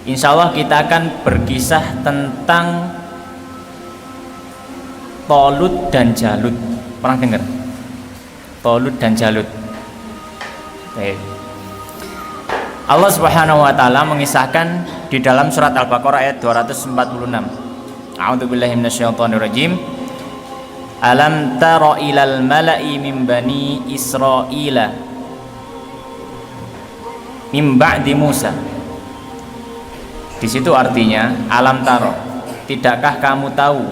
Insya Allah kita akan berkisah tentang Tolut dan Jalut. Pernah dengar? Tolut dan Jalut. Baik. Allah Subhanahu wa taala mengisahkan di dalam surat Al-Baqarah ayat 246. A'udzubillahi minasyaitonirrajim. Alam tara ilal mala'i min bani Israila min ba'di Musa. Di situ artinya alam taro, tidakkah kamu tahu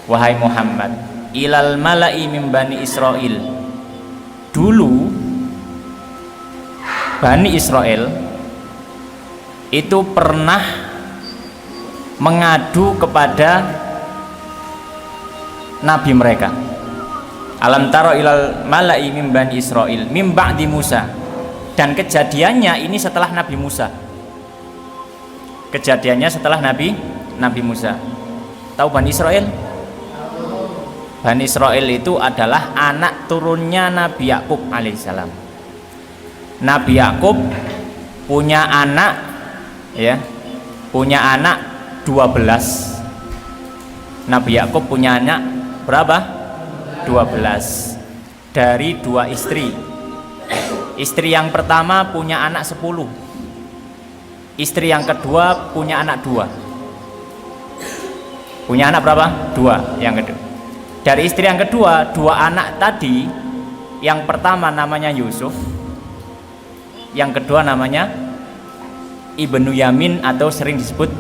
wahai Muhammad, ilal mala'i min bani Israil, dulu Bani Israel itu pernah mengadu kepada nabi mereka. Alam taro ilal mala'i min bani Israil min ba'di Musa. Dan kejadiannya ini setelah Nabi Musa. Kejadiannya setelah Nabi Musa. Tahu Bani Israel? Bani Israel itu adalah anak turunnya Nabi Yakub alaihissalam. Nabi Yakub punya anak, ya, punya anak 12. Nabi Yakub punya anak berapa? 12 dari 2 istri. Istri yang pertama punya anak 10. Istri yang kedua punya anak 2. Punya anak berapa? 2 yang kedua. Dari istri yang kedua, 2 anak tadi, yang pertama namanya Yusuf, yang kedua namanya Ibnu Yamin atau sering disebut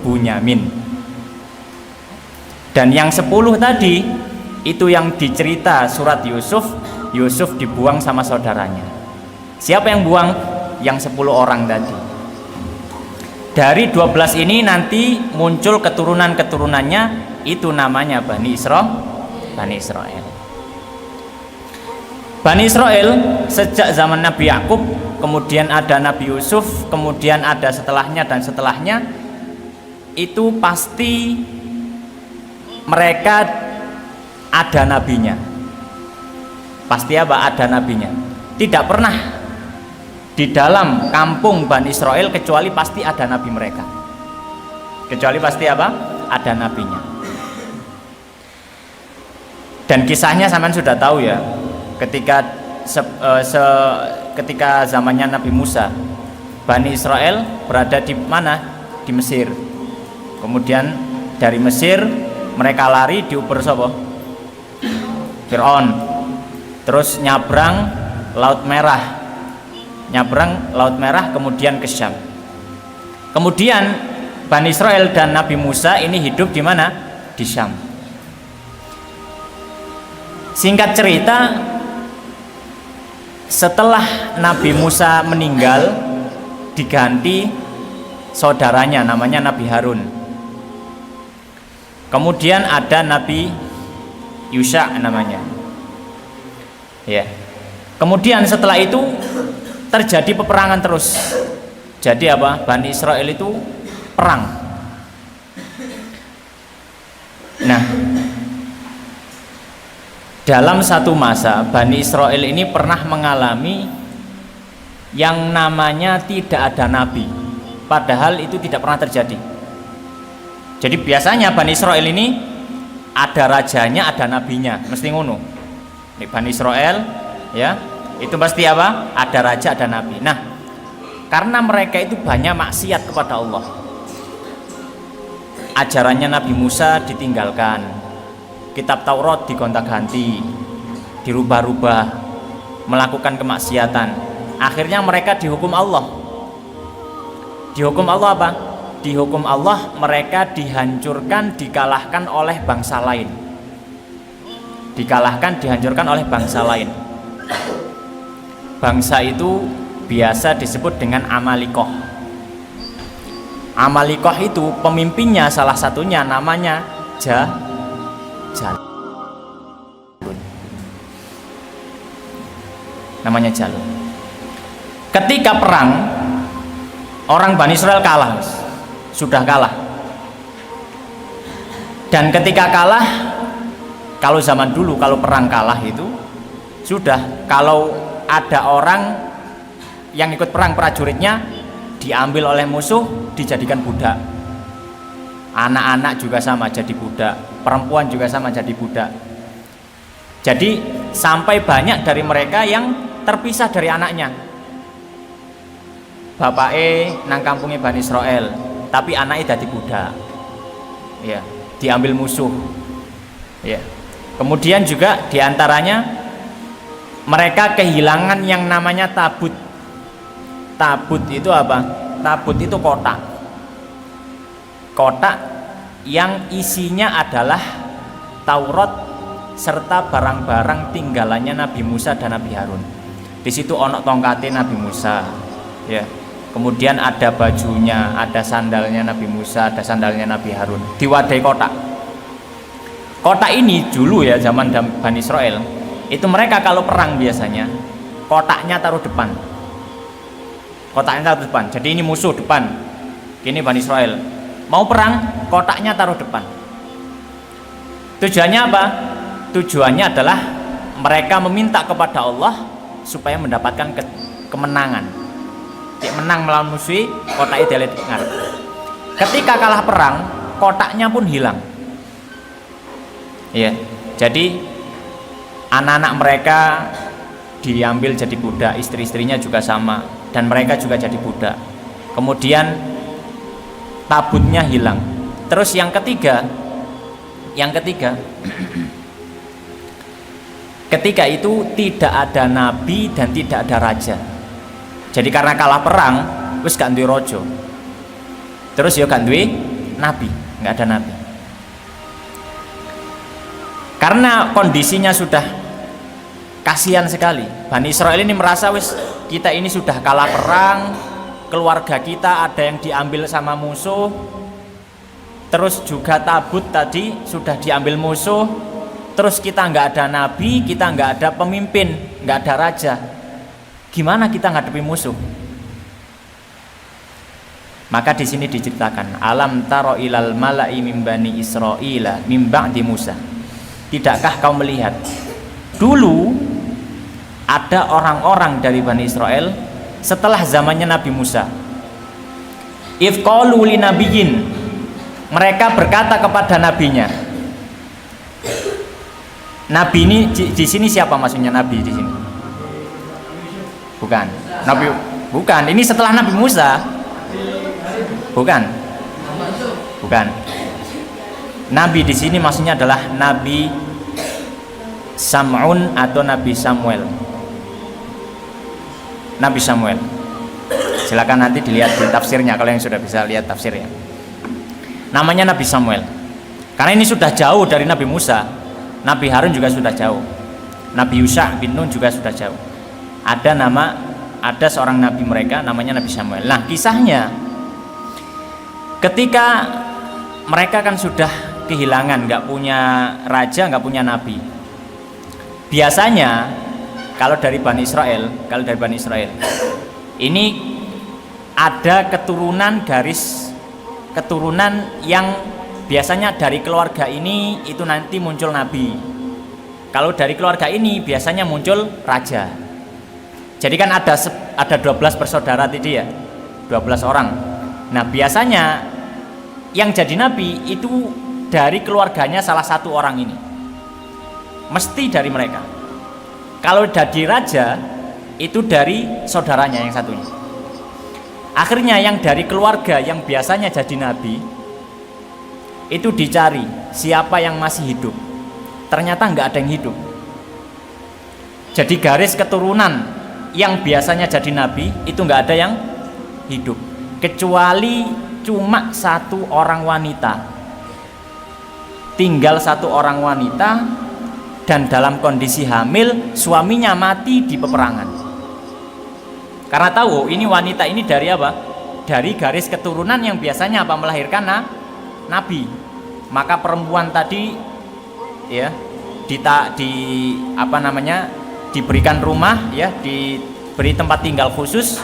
Bunyamin. Dan yang 10 tadi, itu yang dicerita surat Yusuf, Yusuf dibuang sama saudaranya. Siapa yang buang? Yang 10 orang tadi. Dari 12 ini nanti muncul keturunan-keturunannya, itu namanya Bani Israel. Bani Israel sejak zaman Nabi Yakub, kemudian ada Nabi Yusuf, kemudian ada setelahnya dan setelahnya, itu pasti mereka ada nabinya. Pasti apa? Ada nabinya. Tidak pernah di dalam kampung Bani Israel kecuali pasti ada nabi mereka. Kecuali pasti apa? Ada nabinya. Dan kisahnya sampean sudah tahu ya. Ketika zamannya Nabi Musa, Bani Israel berada di mana? Di Mesir. Kemudian dari Mesir mereka lari diuber sapa? Fir'aun. Terus nyabrang Laut Merah. Kemudian ke Syam. Kemudian Bani Israel dan Nabi Musa ini hidup di mana? Di Syam. Singkat cerita, setelah Nabi Musa meninggal, diganti saudaranya namanya Nabi Harun. Kemudian ada Nabi Yusha namanya. Ya. Kemudian setelah itu terjadi peperangan terus. Jadi apa? Bani Israel itu perang. Nah, dalam satu masa Bani Israel ini pernah mengalami yang namanya tidak ada nabi. Padahal itu tidak pernah terjadi. Jadi biasanya Bani Israel ini ada rajanya, ada nabinya, mesti ngono. Di Bani Israel, ya, itu pasti apa? Ada raja, ada nabi. Nah, karena mereka itu banyak maksiat kepada Allah, ajarannya Nabi Musa ditinggalkan, kitab Taurat digonta-ganti, dirubah-rubah, melakukan kemaksiatan. Akhirnya mereka dihukum Allah. Dihukum Allah apa? Dihukum Allah mereka dihancurkan, dikalahkan oleh bangsa lain. Dihancurkan oleh bangsa lain. Bangsa itu biasa disebut dengan Amalikoh. Amalikoh itu pemimpinnya salah satunya namanya Jalut. Namanya Jalut. Ketika perang, orang Bani Israel kalah, sudah kalah. Dan ketika kalah, kalau zaman dulu kalau perang kalah itu sudah, kalau ada orang yang ikut perang prajuritnya diambil oleh musuh, dijadikan budak. Anak-anak juga sama jadi budak, perempuan juga sama jadi budak. Jadi sampai banyak dari mereka yang terpisah dari anaknya. Bapake nang kampungnya Bani Israel, tapi anaknya jadi budak. Ya, diambil musuh. Ya. Kemudian juga diantaranya mereka kehilangan yang namanya tabut. Tabut itu apa? Tabut itu kotak. Kotak yang isinya adalah Taurat serta barang-barang tinggalannya Nabi Musa dan Nabi Harun. Di situ onok tongkatnya Nabi Musa, ya. Kemudian ada bajunya, ada sandalnya Nabi Musa, ada sandalnya Nabi Harun. Diwadahi kotak. Kotak ini dulu ya zaman Bani Israel, itu mereka kalau perang biasanya kotaknya taruh depan. Kotaknya taruh depan. Jadi ini musuh depan. Ini Bani Israel. Mau perang, kotaknya taruh depan. Tujuannya apa? Tujuannya adalah mereka meminta kepada Allah supaya mendapatkan kemenangan. Cek menang melawan musuh, kotaknya dilengar. Ketika kalah perang, kotaknya pun hilang. Ya, jadi anak-anak mereka diambil jadi budak, istri-istrinya juga sama, dan mereka juga jadi budak. Kemudian tabutnya hilang. Terus yang ketiga ketika itu tidak ada nabi dan tidak ada raja. Jadi karena kalah perang, wis gak duwe raja. Terus ya gak duwe nabi, nggak ada nabi. Karena kondisinya sudah kasihan sekali. Bani Israel ini merasa wis kita ini sudah kalah perang, keluarga kita ada yang diambil sama musuh, terus juga tabut tadi sudah diambil musuh, terus kita nggak ada nabi, kita nggak ada pemimpin, nggak ada raja. Gimana kita ngadepi musuh? Maka di sini diceritakan, alam taro ilal mala'i min bani Israila min ba'di Musa. Tidakkah kau melihat dulu ada orang-orang dari Bani Israel setelah zamannya Nabi Musa. If qalu li nabiyyin, mereka berkata kepada nabinya. Nabi ini di sini siapa maksudnya nabi di sini? Bukan. Nabi bukan. Ini setelah Nabi Musa. Bukan. Bukan. Nabi di sini maksudnya adalah Nabi Sam'un atau Nabi Samuel. Nabi Samuel. Silakan nanti dilihat di tafsirnya kalau yang sudah bisa lihat tafsirnya. Namanya Nabi Samuel. Karena ini sudah jauh dari Nabi Musa. Nabi Harun juga sudah jauh. Nabi Yusha bin Nun juga sudah jauh. Ada seorang nabi mereka namanya Nabi Samuel. Nah, kisahnya ketika mereka kan sudah kehilangan, nggak punya raja, nggak punya nabi. Biasanya kalau dari Bani Israel ini ada keturunan yang biasanya dari keluarga ini itu nanti muncul nabi. Kalau dari keluarga ini biasanya muncul raja. Jadi kan ada 12 bersaudara tadi ya, 12 orang. Nah, biasanya yang jadi nabi itu dari keluarganya salah satu orang ini, mesti dari mereka. Kalau jadi raja itu dari saudaranya yang satunya. Akhirnya yang dari keluarga yang biasanya jadi nabi itu dicari siapa yang masih hidup. Ternyata nggak ada yang hidup. Jadi garis keturunan yang biasanya jadi nabi itu nggak ada yang hidup, kecuali cuma satu orang wanita. Tinggal satu orang wanita dan dalam kondisi hamil, suaminya mati di peperangan. Karena tahu ini wanita ini dari apa? Dari garis keturunan yang biasanya apa? Melahirkan nabi. Maka perempuan tadi ya diberikan rumah ya, diberi tempat tinggal khusus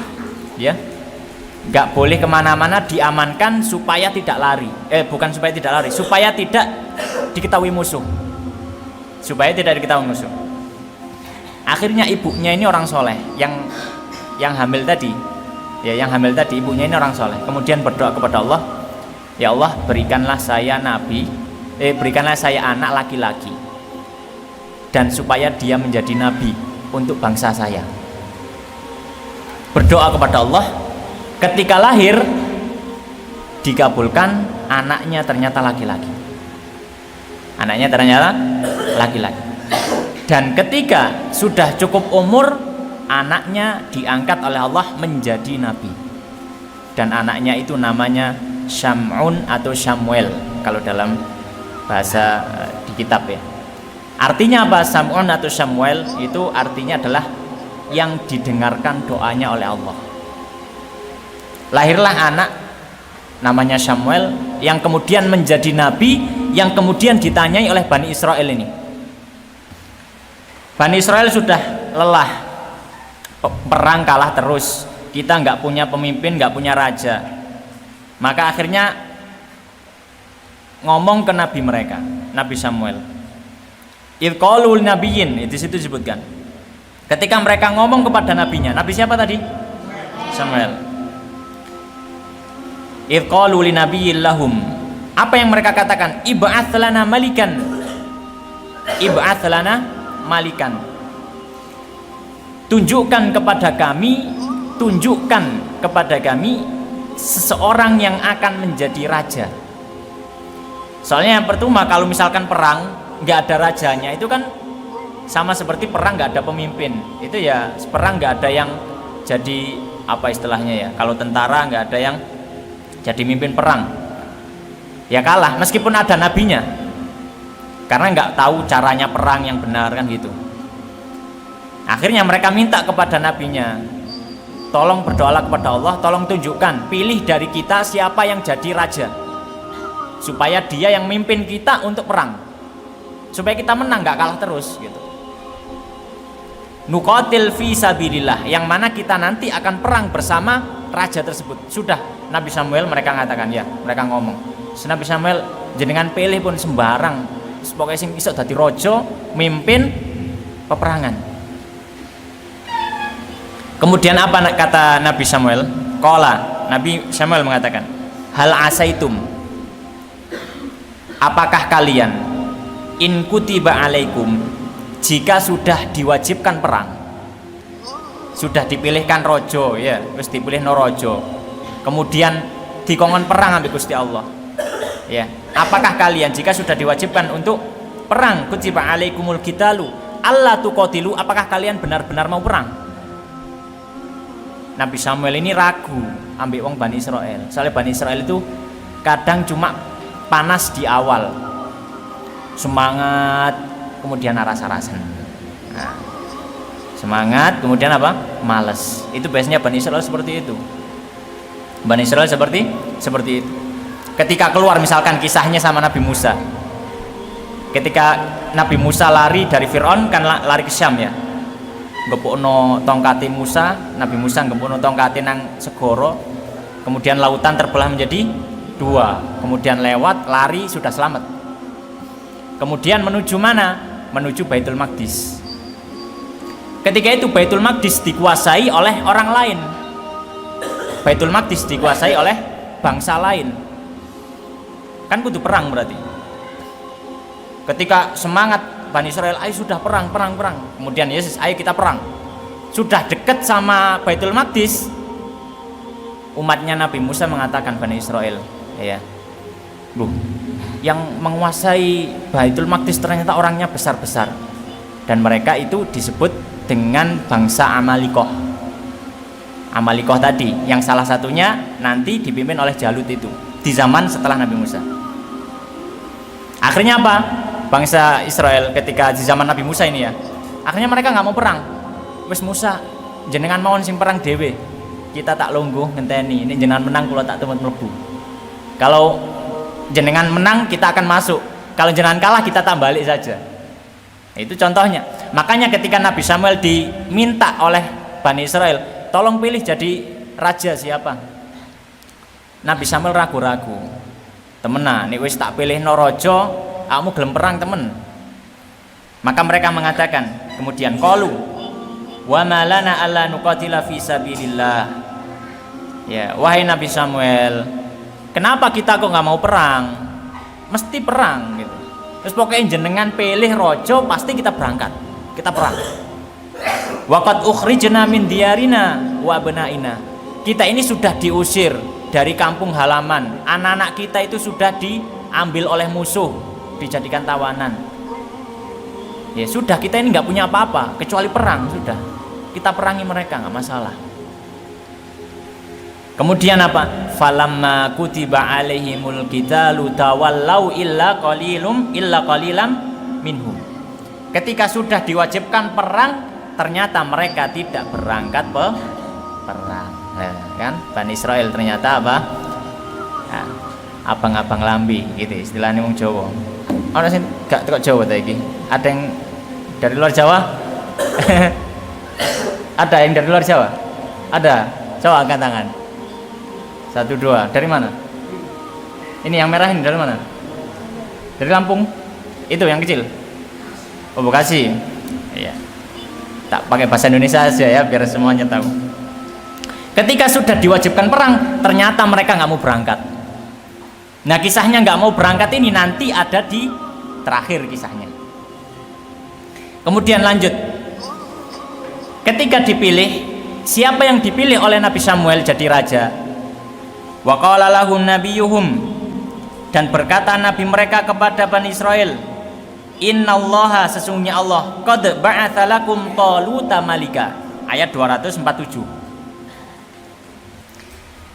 ya. nggak boleh kemana-mana, diamankan supaya tidak lari. Bukan supaya tidak lari, supaya tidak diketahui musuh. Supaya tidak diketahui musuh. Akhirnya ibunya ini orang soleh, yang hamil tadi, ya yang hamil tadi ibunya ini orang soleh. Kemudian berdoa kepada Allah, ya Allah berikanlah saya berikanlah saya anak laki-laki, dan supaya dia menjadi nabi untuk bangsa saya. Berdoa kepada Allah, ketika lahir dikabulkan, anaknya ternyata laki-laki. Anaknya ternyata laki-laki. Dan ketika sudah cukup umur, anaknya diangkat oleh Allah menjadi nabi. Dan anaknya itu namanya Syam'un atau Syamuel kalau dalam bahasa di kitab ya. Artinya apa? Syam'un atau Syamuel itu artinya adalah yang didengarkan doanya oleh Allah. Lahirlah anak namanya Syamuel yang kemudian menjadi nabi, yang kemudian ditanyai oleh Bani Israel ini. Bani Israel sudah lelah, perang kalah terus, kita nggak punya pemimpin, nggak punya raja. Maka akhirnya ngomong ke nabi mereka, Nabi Samuel. Idh qalu nabiyyin, itu situ disebutkan. Ketika mereka ngomong kepada nabinya, nabi siapa tadi? Samuel. Idh qalu linabiyyin lahum, apa yang mereka katakan? Ib'ats lana malikan. Ib'ats lana malikan. Tunjukkan kepada kami seseorang yang akan menjadi raja. Soalnya yang pertama, kalau misalkan perang nggak ada rajanya, itu kan sama seperti perang nggak ada pemimpin. Itu ya perang nggak ada yang jadi apa istilahnya ya, kalau tentara nggak ada yang jadi mimpin perang, ya kalah meskipun ada nabinya, karena nggak tahu caranya perang yang benar kan gitu. Akhirnya mereka minta kepada nabinya, tolong berdoalah kepada Allah, tolong tunjukkan, pilih dari kita siapa yang jadi raja, supaya dia yang mimpin kita untuk perang, supaya kita menang, nggak kalah terus gitu. Nuqatil fi sabilillah, yang mana kita nanti akan perang bersama raja tersebut. Sudah Nabi Samuel mereka mengatakan, ya mereka ngomong, Nabi Samuel jenengan pilih pun sembarang, pokoknya sing iso dadi raja, mimpin peperangan. Kemudian apa kata Nabi Samuel? Qala, Nabi Samuel mengatakan, hal asaitum, apakah kalian in kutiba alaikum, jika sudah diwajibkan perang, sudah dipilihkan rojo ya, terus dipilih no rojo, kemudian dikongkon perang ambil Gusti Allah ya, apakah kalian jika sudah diwajibkan untuk perang, kutiba alaikumul qitalu alla tuqatilu, apakah kalian benar-benar mau perang? Nabi Samuel ini ragu ambil wong Bani Israel. Soalnya Bani Israel itu kadang cuma panas di awal, semangat, kemudian aras-arasan. Nah, semangat, kemudian apa? Males. Itu biasanya Bani Israel seperti itu. Bani Israel seperti itu. Ketika keluar, misalkan kisahnya sama Nabi Musa. Ketika Nabi Musa lari dari Fir'aun, kan lari ke Syam ya. Ngepukno tongkati Musa, Nabi Musa ngepukno tongkati nang segoro, kemudian lautan terbelah menjadi dua, kemudian lewat, lari, sudah selamat. Kemudian menuju mana? Menuju Baitul Maqdis. Ketika itu Baitul Maqdis dikuasai oleh orang lain. Baitul Maqdis dikuasai oleh bangsa lain. Kan kudu perang berarti. Ketika semangat Bani Israel, ayo sudah perang. Kemudian Yesus, ayo kita perang. Sudah dekat sama Baitul Maqdis, umatnya Nabi Musa mengatakan, Bani Israel, ya, yang menguasai Baitul Maqdis ternyata orangnya besar-besar, dan mereka itu disebut dengan bangsa Amalikoh. Amalikoh tadi, yang salah satunya nanti dipimpin oleh Jalut itu di zaman setelah Nabi Musa. Akhirnya apa? Bangsa Israel ketika di zaman Nabi Musa ini ya, akhirnya mereka nggak mau perang. Wes Musa, jenengan mawon sing perang dewe, kita tak longgo ngenteni. Ini jenengan menang, kalau tak temut mlebu. Kalau jenengan menang, kita akan masuk. Kalau jenengan kalah, kita tak balik saja. Itu contohnya. Makanya ketika Nabi Samuel diminta oleh Bani Israel, tolong pilih jadi raja siapa. Nabi Samuel ragu-ragu. Temenan, nek wis tak pilihno raja, kamu gelem perang temen. Maka mereka mengatakan, kemudian qalu wa malana alla nuqatila fi sabilillah. Ya, wahai Nabi Samuel, kenapa kita kok nggak mau perang? Mesti perang gitu. Terus pokoknya jenengan pilih rojo, pasti kita berangkat, kita perang. Waqad ukhrijna min diyarina wa abnaina. Kita ini sudah diusir dari kampung halaman. Anak-anak kita itu sudah diambil oleh musuh, dijadikan tawanan. Ya sudah, kita ini nggak punya apa-apa kecuali perang. Sudah, kita perangi mereka, nggak masalah. Kemudian apa? Falamma kutiba alaihimul qitalu tawallau illa qalilam minhum. Ketika sudah diwajibkan perang, ternyata mereka tidak berangkat perang. Nah, kan Bani Israel ternyata apa? Nah, abang-abang lambi gitu istilahnya wong Jawa. Ana sing gak teko Jawa ta iki? Ada yang dari luar Jawa? Ada yang dari luar Jawa? Ada. Coba angkat tangan. 1, 2. Dari mana? Ini yang merah ini dari mana? Dari Lampung? Itu yang kecil? Oh, Bekasi. Iya. Tak pakai bahasa Indonesia aja ya biar semuanya tahu. Ketika sudah diwajibkan perang, ternyata mereka nggak mau berangkat. Nah, kisahnya nggak mau berangkat ini nanti ada di terakhir kisahnya. Kemudian lanjut. Ketika dipilih, siapa yang dipilih oleh Nabi Samuel jadi raja? Wa qala lahum nabiyuhum, dan berkata nabi mereka kepada Bani Israel, innallaha, sesungguhnya Allah, qad ba'atsa lakum taluta malika. Ayat 247.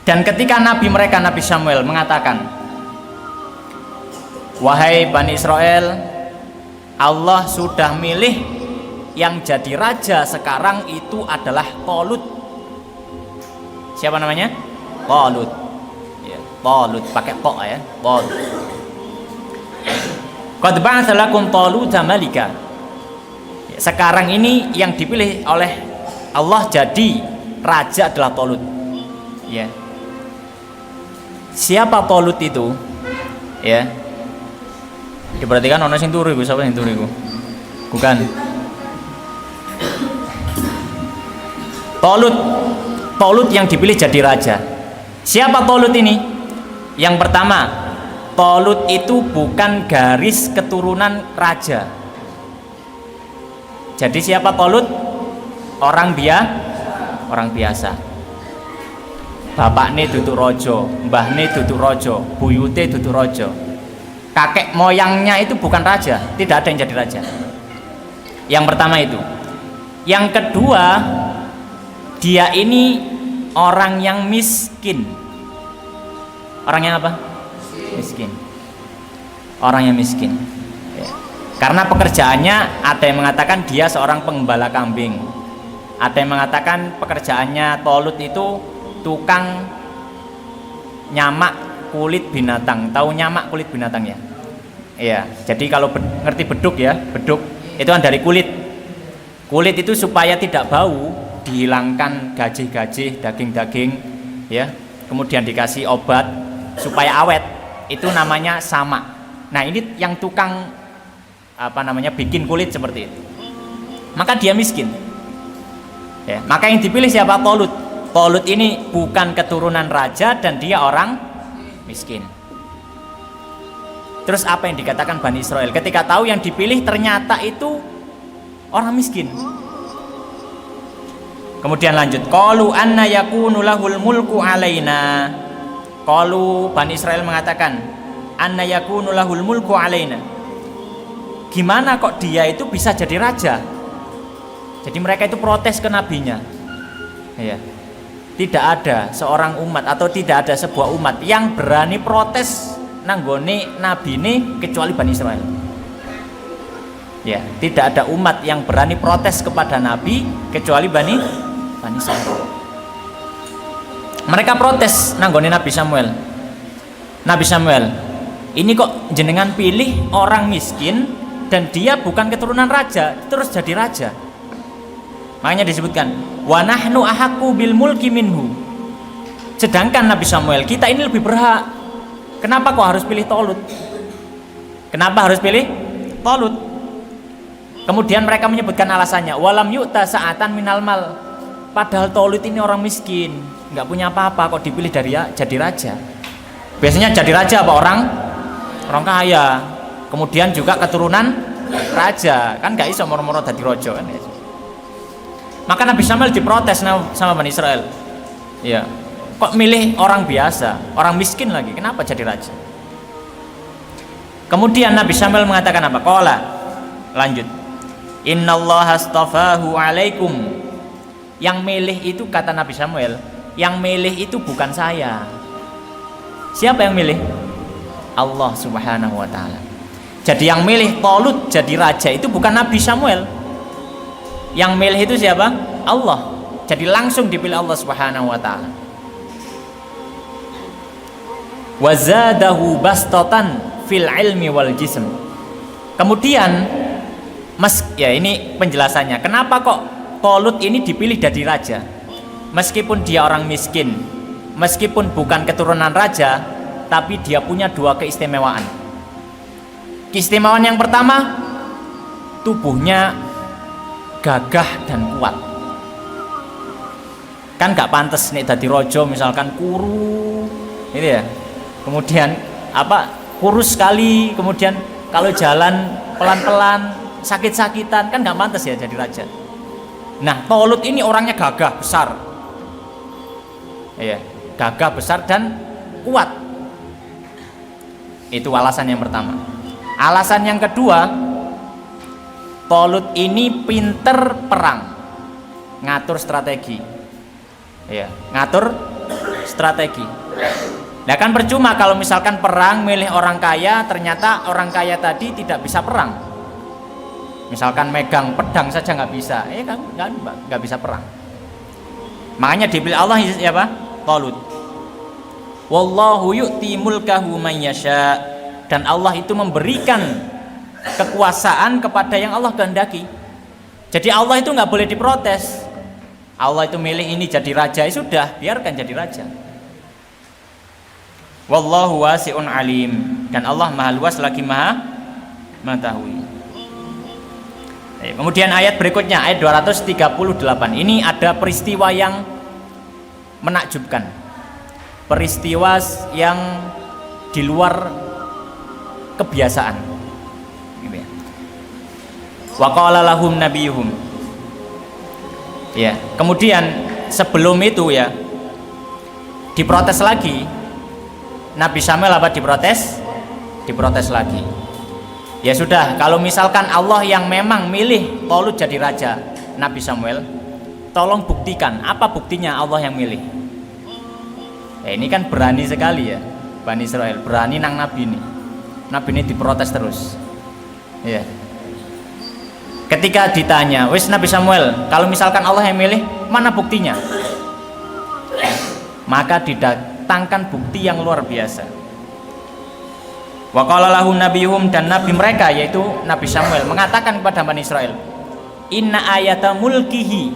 Dan ketika nabi mereka, Nabi Samuel mengatakan, wahai Bani Israel, Allah sudah milih yang jadi raja sekarang itu adalah Talut. Siapa namanya? Talut. Talut pakai to ya, Talut. Qad ba'atsa lakum taluta malika. Sekarang ini yang dipilih oleh Allah jadi raja adalah Talut. Ya. Siapa Talut itu? Ya. Diperhatikan ono sing turu iku, sapa sing turu iku? Bukan. Talut yang dipilih jadi raja. Siapa Talut ini? Yang pertama, Talut itu bukan garis keturunan raja. Jadi siapa Talut? Orang biasa. Bapakne duduk rojo, mbahne duduk rojo, buyute duduk rojo. Kakek moyangnya itu bukan raja, tidak ada yang jadi raja. Yang pertama itu. Yang kedua, dia ini orang yang miskin. Orang yang apa? Miskin. Orang yang miskin. Ya. Karena pekerjaannya ada yang mengatakan dia seorang penggembala kambing. Ada yang mengatakan pekerjaannya Talut itu tukang nyamak kulit binatang. Tahu nyamak kulit binatang ya? Iya. Jadi kalau ngerti beduk ya, beduk itu kan dari kulit. Kulit itu supaya tidak bau, dihilangkan gajih-gajih, daging-daging, ya. Kemudian dikasih obat supaya awet, itu namanya sama. Nah, ini yang tukang bikin kulit seperti itu. Maka dia miskin. Ya, maka yang dipilih siapa? Talut. Talut ini bukan keturunan raja dan dia orang miskin. Terus apa yang dikatakan Bani Israel ketika tahu yang dipilih ternyata itu orang miskin? Kemudian lanjut, qalu anna yakunu lahul mulku alaina. Qalu, Bani Israel mengatakan, anna yakunu lahul mulku alaina. Gimana kok dia itu bisa jadi raja? Jadi mereka itu protes ke nabinya. Ya. Tidak ada seorang umat atau tidak ada sebuah umat yang berani protes nanggone nabine kecuali Bani Israel. Ya, tidak ada umat yang berani protes kepada nabi kecuali Bani Israel. Mereka protes nanggone Nabi Samuel. Nabi Samuel, ini kok jenengan pilih orang miskin dan dia bukan keturunan raja terus jadi raja. Makanya disebutkan wa nahnu ahaqqu bil mulki minhu. Sedangkan Nabi Samuel, kita ini lebih berhak. Kenapa kok harus pilih Tolut? Kenapa harus pilih Tolut? Kemudian mereka menyebutkan alasannya, walam yu'ta sa'atan minal mal. Padahal Tolut ini orang miskin, nggak punya apa-apa, kok dipilih jadi raja. Biasanya jadi raja apa orang kaya. Kemudian juga keturunan raja, kan nggak iso moro-moro dadi raja kan. Maka Nabi Samuel diprotes sama Bani Israel. Ya. Kok milih orang biasa, orang miskin lagi, kenapa jadi raja? Kemudian Nabi Samuel mengatakan apa? Qala, lanjut, innallaha astafahu alaikum. Yang milih itu, kata Nabi Samuel, yang milih itu bukan saya. Siapa yang milih? Allah subhanahu wa ta'ala. Jadi yang milih Tolut jadi raja itu bukan Nabi Samuel. Yang milih itu siapa? Allah. Jadi langsung dipilih Allah subhanahu wa ta'ala. Wazadahu bastatan fil ilmi wal jism. Kemudian ya ini penjelasannya, kenapa kok Tolut ini dipilih jadi raja meskipun dia orang miskin, meskipun bukan keturunan raja, tapi dia punya dua keistimewaan. Keistimewaan yang pertama, tubuhnya gagah dan kuat. Kan gak pantas nih dadi rojo misalkan kuru gitu ya, kemudian kurus sekali, kemudian kalau jalan pelan-pelan sakit-sakitan, kan gak pantas ya jadi raja. Nah, Tolut ini orangnya gagah besar, ya, gagah besar dan kuat. Itu alasan yang pertama. Alasan yang kedua, Tolut ini pinter perang, ngatur strategi, ya, ngatur strategi. Nah kan percuma kalau misalkan perang milih orang kaya, ternyata orang kaya tadi tidak bisa perang. Misalkan megang pedang saja nggak bisa, kan nggak bisa perang. Makanya dipilih Allah siapa? Tolut. Wallahu yu'ti mulkahu man yasha. Dan Allah itu memberikan kekuasaan kepada yang Allah kehendaki. Jadi Allah itu nggak boleh diprotes. Allah itu milih ini jadi raja, ya sudah, biarkan jadi raja. Wallahu wasi'un alim. Dan Allah maha luas lagi maha mengetahui. Kemudian ayat berikutnya, ayat 238. Ini ada peristiwa yang menakjubkan, peristiwa yang di luar kebiasaan. Wa qala lahum nabiyuhum. Ya, kemudian sebelum itu ya diprotes lagi. Nabi Samuel apa diprotes? Diprotes lagi. Ya sudah, kalau misalkan Allah yang memang milih Tolut jadi raja, Nabi Samuel, tolong buktikan apa buktinya Allah yang milih. Ya, ini kan berani sekali ya Bani Israel, berani nang Nabi ini. Nabi ini diprotes terus. Ya. Ketika ditanya, wis Nabi Samuel, kalau misalkan Allah yang milih, mana buktinya? Maka didatangkan bukti yang luar biasa. Wa qala lahum nabiyuhum, dan nabi mereka yaitu Nabi Samuel mengatakan kepada Bani Israel, inna ayata mulkihi,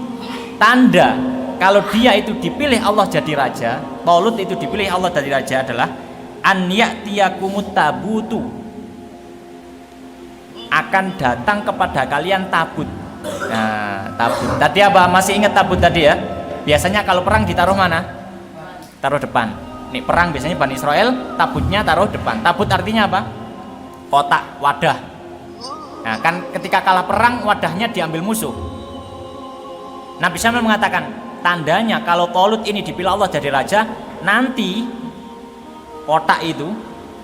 tanda kalau dia itu dipilih Allah jadi raja, Tolut itu dipilih Allah jadi raja adalah an ya'tiyakumut tabutu, akan datang kepada kalian tabut. Nah, tabut tadi apa? Masih ingat tabut tadi ya? Biasanya kalau perang ditaruh mana? Taruh depan. Nih perang biasanya Bani Israel tabutnya taruh depan. Tabut artinya apa? Kotak, wadah. Nah kan ketika kalah perang wadahnya diambil musuh. Nabi Samuel mengatakan tandanya kalau Tolut ini dipilih Allah jadi raja, nanti kotak itu,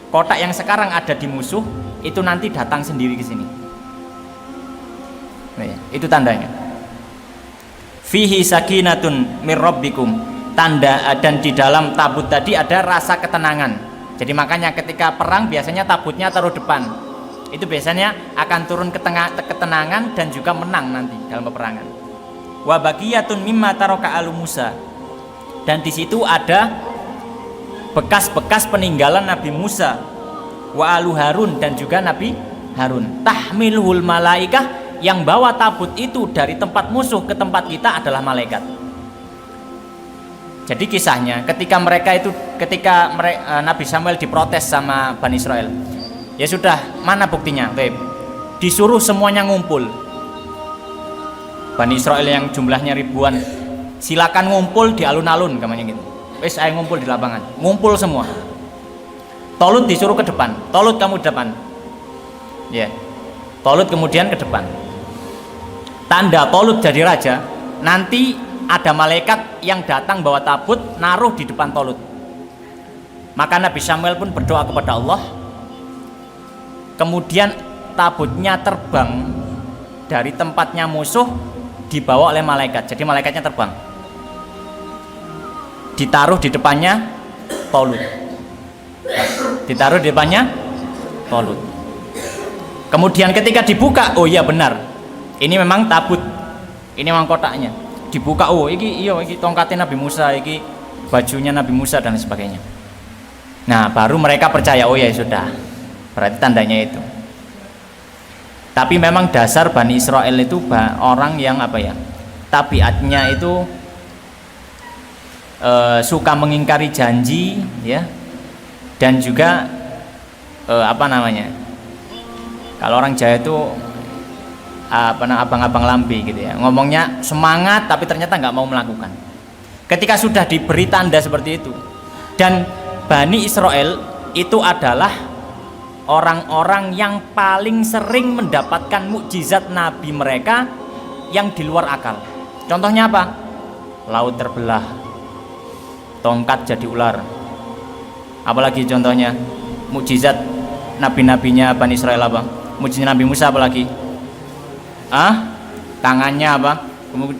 kotak yang sekarang ada di musuh itu nanti datang sendiri ke sini. Nah, ya, itu tandanya. Fihi sakinatun mir rabbikum. Tanda, dan di dalam tabut tadi ada rasa ketenangan. Jadi makanya ketika perang biasanya tabutnya taruh depan. Itu biasanya akan turun ketenangan dan juga menang nanti dalam peperangan. Wa baqiyatun mimma taraka alu Musa. Dan di situ ada bekas-bekas peninggalan Nabi Musa, wa alu Harun, dan juga Nabi Harun. Tahmiluhul malaikah, yang bawa tabut itu dari tempat musuh ke tempat kita adalah malaikat. Jadi kisahnya ketika Nabi Samuel diprotes sama Bani Israel, ya sudah, mana buktinya? Disuruh semuanya ngumpul. Bani Israel yang jumlahnya ribuan, silakan ngumpul di alun-alun, kamanya gitu. Wes, ayo ngumpul di lapangan, ngumpul semua. Tolut disuruh ke depan, Tolut kamu di depan. Ya, Tolut kemudian ke depan. Tanda Tolut jadi raja, nanti ada malaikat yang datang bawa tabut, naruh di depan Tolut. Maka Nabi Samuel pun berdoa kepada Allah. Kemudian tabutnya terbang dari tempatnya musuh, dibawa oleh malaikat. Jadi malaikatnya terbang, ditaruh di depannya Tolut. Ditaruh di depannya Tolut. Kemudian ketika dibuka, oh iya benar, ini memang tabut, ini memang kotaknya. Dibuka, oh iki tongkatnya Nabi Musa, iki bajunya Nabi Musa dan sebagainya. Nah, baru mereka percaya, oh ya sudah, berarti tandanya itu. Tapi memang dasar Bani Israel itu orang yang tabiatnya itu suka mengingkari janji, ya, dan juga kalau orang Jawa itu abang-abang lambe gitu ya, ngomongnya semangat tapi ternyata nggak mau melakukan. Ketika sudah diberi tanda seperti itu, dan Bani Israel itu adalah orang-orang yang paling sering mendapatkan mukjizat Nabi mereka yang di luar akal. Contohnya apa? Laut terbelah, tongkat jadi ular. Apalagi contohnya mukjizat nabi-nabinya Bani Israel apa? Mukjizat Nabi Musa apalagi? Tangannya apa?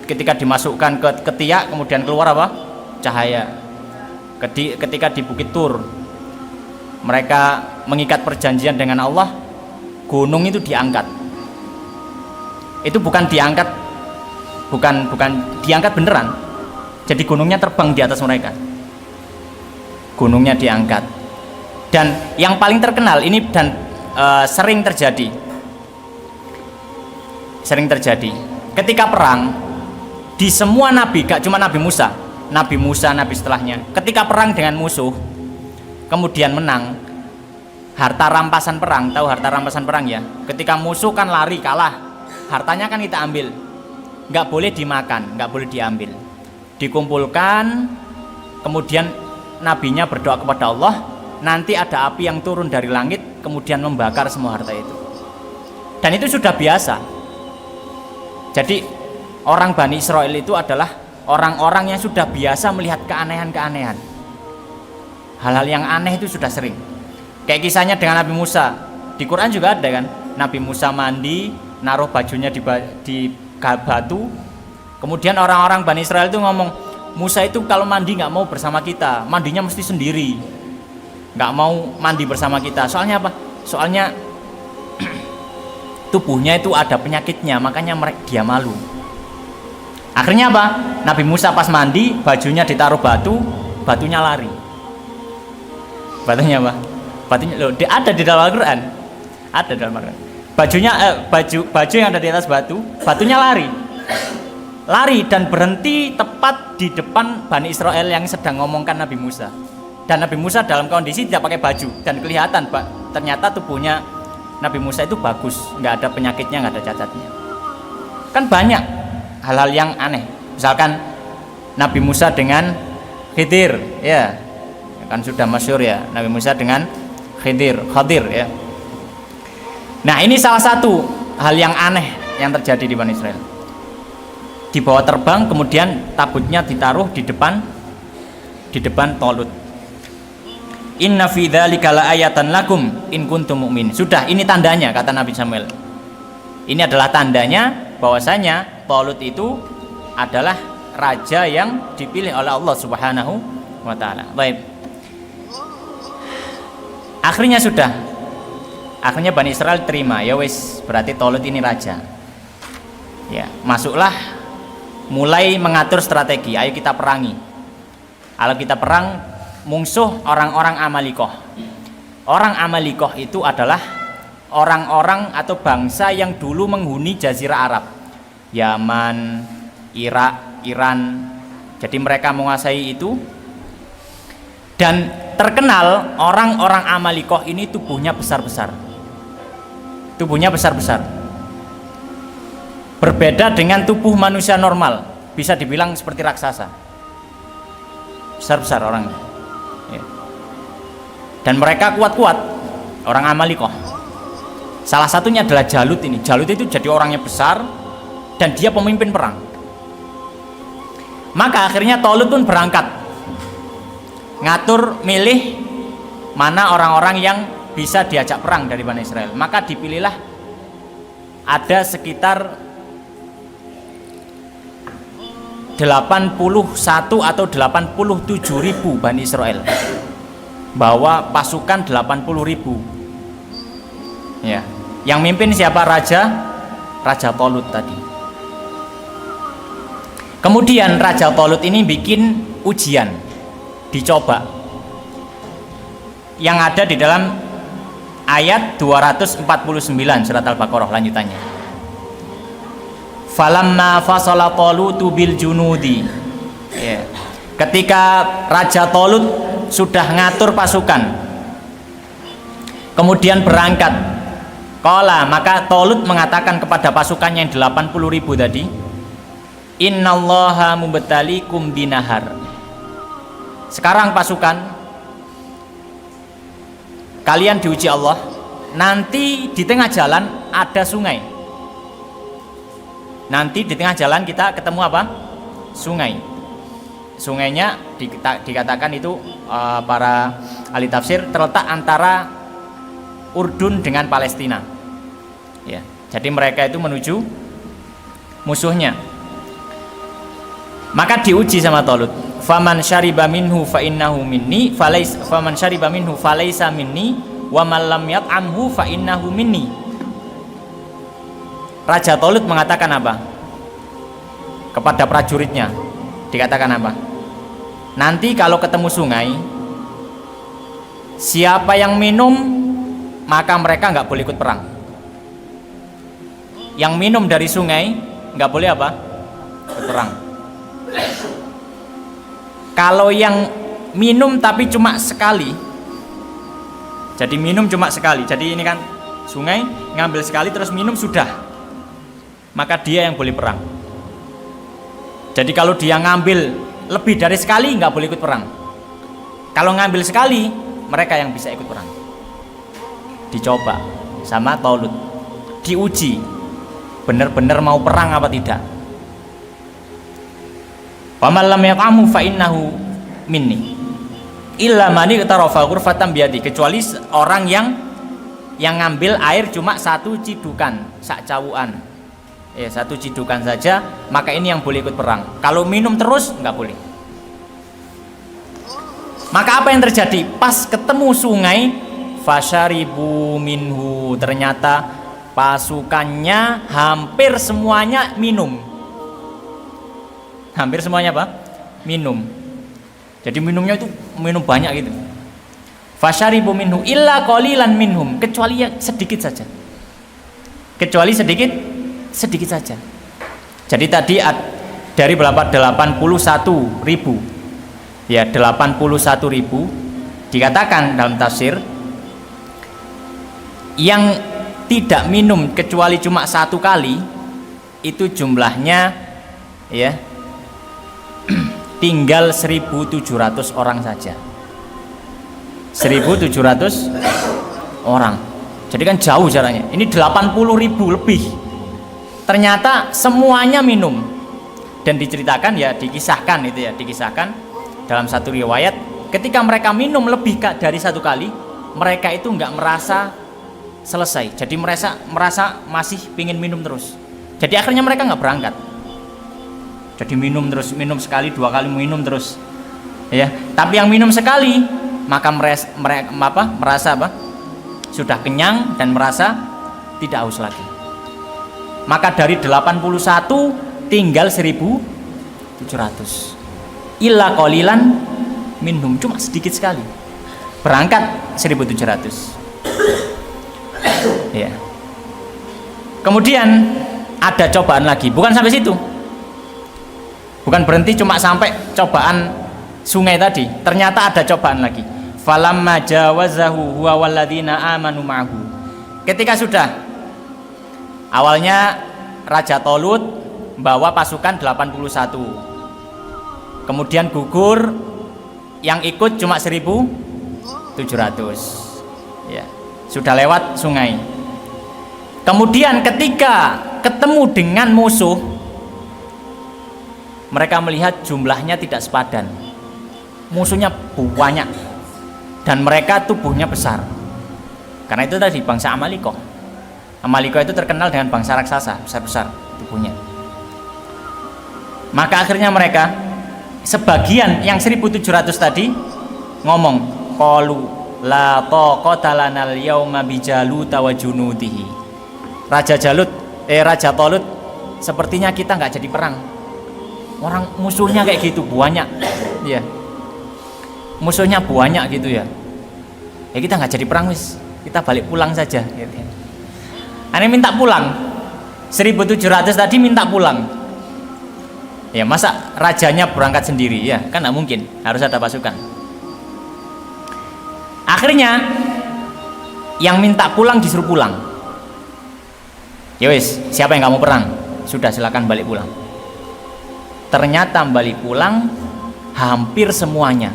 Ketika dimasukkan ke ketiak kemudian keluar apa? Cahaya. Ketika di Bukit Tur mereka mengikat perjanjian dengan Allah, gunung itu diangkat. Itu bukan diangkat beneran. Jadi gunungnya terbang di atas mereka. Gunungnya diangkat. Dan yang paling terkenal ini dan sering terjadi ketika perang di semua nabi, gak cuma Nabi Musa, nabi setelahnya, ketika perang dengan musuh kemudian menang, harta rampasan perang, tahu harta rampasan perang ya, ketika musuh kan lari kalah, hartanya kan kita ambil, gak boleh dimakan, gak boleh diambil, dikumpulkan, kemudian nabinya berdoa kepada Allah, nanti ada api yang turun dari langit kemudian membakar semua harta itu. Dan itu sudah biasa. Jadi orang Bani Israel itu adalah orang-orang yang sudah biasa melihat keanehan-keanehan. Hal-hal yang aneh itu sudah sering. Kayak kisahnya dengan Nabi Musa. Di Quran juga ada kan, Nabi Musa mandi, naruh bajunya di batu. Kemudian orang-orang Bani Israel itu ngomong, Musa itu kalau mandi nggak mau bersama kita, mandinya mesti sendiri, nggak mau mandi bersama kita. Soalnya apa? Soalnya tubuhnya itu ada penyakitnya, makanya dia malu. Akhirnya apa? Nabi Musa pas mandi, bajunya ditaruh batunya lari. Batunya apa? Batunya ada di dalam Al-Quran. Ada dalam Al-Quran. Baju yang ada di atas batunya lari dan berhenti tepat di depan Bani Israel yang sedang ngomongkan Nabi Musa. Dan Nabi Musa dalam kondisi tidak pakai baju dan kelihatan ternyata tubuhnya Nabi Musa itu bagus, nggak ada penyakitnya, nggak ada cacatnya. Kan banyak hal-hal yang aneh. Misalkan Nabi Musa dengan Khidir, ya kan sudah masyhur ya, Nabi Musa dengan Khidir ya. Nah, ini salah satu hal yang aneh yang terjadi di Bani Israel. Dibawa terbang, kemudian tabutnya ditaruh di depan Tolut. Inna fi dzalika laayatan lakum in kuntum mu'min. Sudah, ini tandanya, kata Nabi Samuel. Ini adalah tandanya bahwasanya Tolut itu adalah raja yang dipilih oleh Allah Subhanahu wa taala. Baik. Akhirnya Bani Israel terima, ya wis, berarti Tolut ini raja. Ya, masuklah mulai mengatur strategi, ayo kita perangi. Kalau kita perang musuh orang-orang Amalikoh. Orang Amalikoh itu adalah orang-orang atau bangsa yang dulu menghuni Jazirah Arab, Yaman, Irak, Iran. Jadi mereka menguasai itu. Dan terkenal orang-orang Amalikoh ini tubuhnya besar-besar. Tubuhnya besar-besar. Berbeda dengan tubuh manusia normal, bisa dibilang seperti raksasa. Besar-besar orangnya. Ya. Dan mereka kuat-kuat, orang Amalikoh. Salah satunya adalah Jalut ini. Jalut itu jadi orangnya besar dan dia pemimpin perang. Maka akhirnya Talut pun berangkat ngatur milih mana orang-orang yang bisa diajak perang dari Bani Israel. Maka dipilihlah ada sekitar 81 atau 87 ribu Bani Israel, bawa pasukan 80 ribu. Ya, yang mimpin siapa? Raja Talut tadi. Kemudian Raja Talut ini bikin ujian, dicoba, yang ada di dalam ayat 249 surat Al-Baqarah lanjutannya. Falamma fasala Talutu bil junudi. Ya. Ketika Raja Talut sudah ngatur pasukan, kemudian berangkat, qala, maka Talut mengatakan kepada pasukannya yang 80 ribu tadi, innallaha mubtalikum binahar. Sekarang pasukan, kalian diuji Allah, nanti di tengah jalan ada sungai. Nanti di tengah jalan kita ketemu apa? Sungai. Sungainya dikatakan itu para ahli tafsir terletak antara Urdun dengan Palestina. Ya, jadi mereka itu menuju musuhnya. Maka diuji sama Talut. Faman syariba minhu fa innahu minni, faman syariba minhu falaisa minni, wa man lam yat'amhu fa innahu minni. Raja Talut mengatakan apa? Kepada prajuritnya dikatakan apa? Nanti kalau ketemu sungai, siapa yang minum maka mereka nggak boleh ikut perang. Yang minum dari sungai nggak boleh apa? Berperang. Kalau yang minum tapi cuma sekali, jadi minum cuma sekali, jadi ini kan sungai, ngambil sekali terus minum sudah, maka dia yang boleh perang. Jadi kalau dia ngambil lebih dari sekali nggak boleh ikut perang. Kalau ngambil sekali, mereka yang bisa ikut perang. Dicoba sama Talut, diuji benar-benar mau perang apa tidak. Faman lam yaqamu fa innahu minni illa man iqtarafa ghurfatan biyadi, kecuali orang yang ngambil air cuma satu cidukan, sak cawuan. Ya, satu cidukan saja, maka ini yang boleh ikut perang. Kalau minum terus nggak boleh. Maka apa yang terjadi? Pas ketemu sungai, fasyaribu minhu, ternyata pasukannya hampir semuanya minum. Hampir semuanya apa? Minum. Jadi minumnya itu minum banyak gitu. Fasyaribu minhu illa qalilan minhum, kecuali yang sedikit saja. Kecuali sedikit saja. Jadi tadi dari berapa? 81 ribu. Ya, 81 ribu. Dikatakan dalam tafsir yang tidak minum kecuali cuma satu kali, itu jumlahnya ya tinggal 1.700 orang saja. 1.700 orang. Jadi kan jauh jaraknya. Ini 80 ribu lebih. Ternyata semuanya minum. Dan diceritakan ya, dikisahkan itu ya, dikisahkan dalam satu riwayat, ketika mereka minum lebih dari satu kali, mereka itu nggak merasa selesai. Jadi merasa masih pingin minum terus. Jadi akhirnya mereka nggak berangkat. Jadi minum terus, minum sekali, dua kali minum terus, ya. Tapi yang minum sekali, maka merasa apa? Sudah kenyang dan merasa tidak haus lagi. Maka dari 81 tinggal 1.700. Illa qalilan minhum, cuma sedikit sekali. Berangkat 1.700. Ya. Kemudian ada cobaan lagi, bukan sampai situ. Bukan berhenti cuma sampai cobaan sungai tadi, ternyata ada cobaan lagi. Falamma jawazahu huwa walladzina amanu ma'ahu. Ketika sudah, awalnya Raja Tolut bawa pasukan 81, kemudian gugur, yang ikut cuma 1.700. Ya, sudah lewat sungai. Kemudian ketika ketemu dengan musuh, mereka melihat jumlahnya tidak sepadan, musuhnya banyak dan mereka tubuhnya besar. Karena itu tadi bangsa Amaliko itu terkenal dengan bangsa raksasa, besar-besar tubuhnya. Maka akhirnya mereka, sebagian yang 1.700 tadi ngomong, qalu la taqata lanal yauma bijalut wa junudihi. Raja Tolut, sepertinya kita nggak jadi perang. Orang musuhnya kayak gitu banyak, ya. Musuhnya banyak gitu ya. Ya kita nggak jadi perang wis, kita balik pulang saja. Aneh minta pulang. 1.700 tadi minta pulang. Ya masa rajanya berangkat sendiri, ya kan nggak mungkin, harus ada pasukan. Akhirnya yang minta pulang disuruh pulang. Ya wis, siapa yang nggak mau perang? Sudah, silakan balik pulang. Ternyata balik pulang hampir semuanya.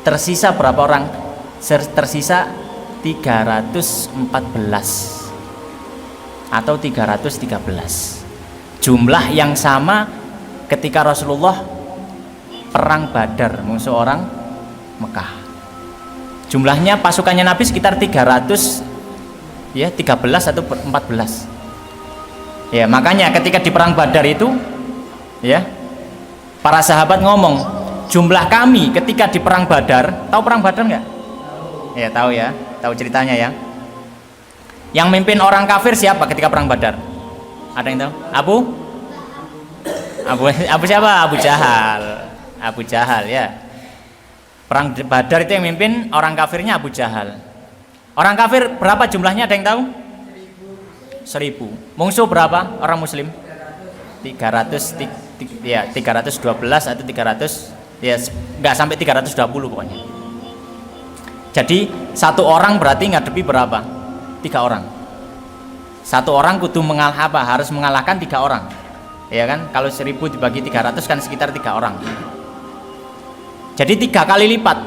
Tersisa berapa orang? Tersisa 314 atau 313. Jumlah yang sama ketika Rasulullah perang Badar musuh orang Mekah. Jumlahnya pasukannya Nabi sekitar 300, ya 13 atau 14. Ya makanya ketika di perang Badar itu, ya para sahabat ngomong, jumlah kami ketika di perang Badar, tahu perang Badar nggak? Ya tahu ya, tahu ceritanya ya. Yang mimpin orang kafir siapa ketika perang Badar? Ada yang tahu? Abu siapa? Abu Jahal ya. Perang Badar itu yang mimpin orang kafirnya Abu Jahal. Orang kafir berapa jumlahnya, ada yang tahu? 1.000. Musuh berapa orang muslim? 300, ya 312 atau 300, ya nggak sampai 320 pokoknya. Jadi satu orang berarti ngadepi berapa? 3 orang. Satu orang kudu harus mengalahkan 3 orang. Ya kan, kalau 1.000 dibagi 300 kan sekitar 3 orang. Jadi 3 kali lipat,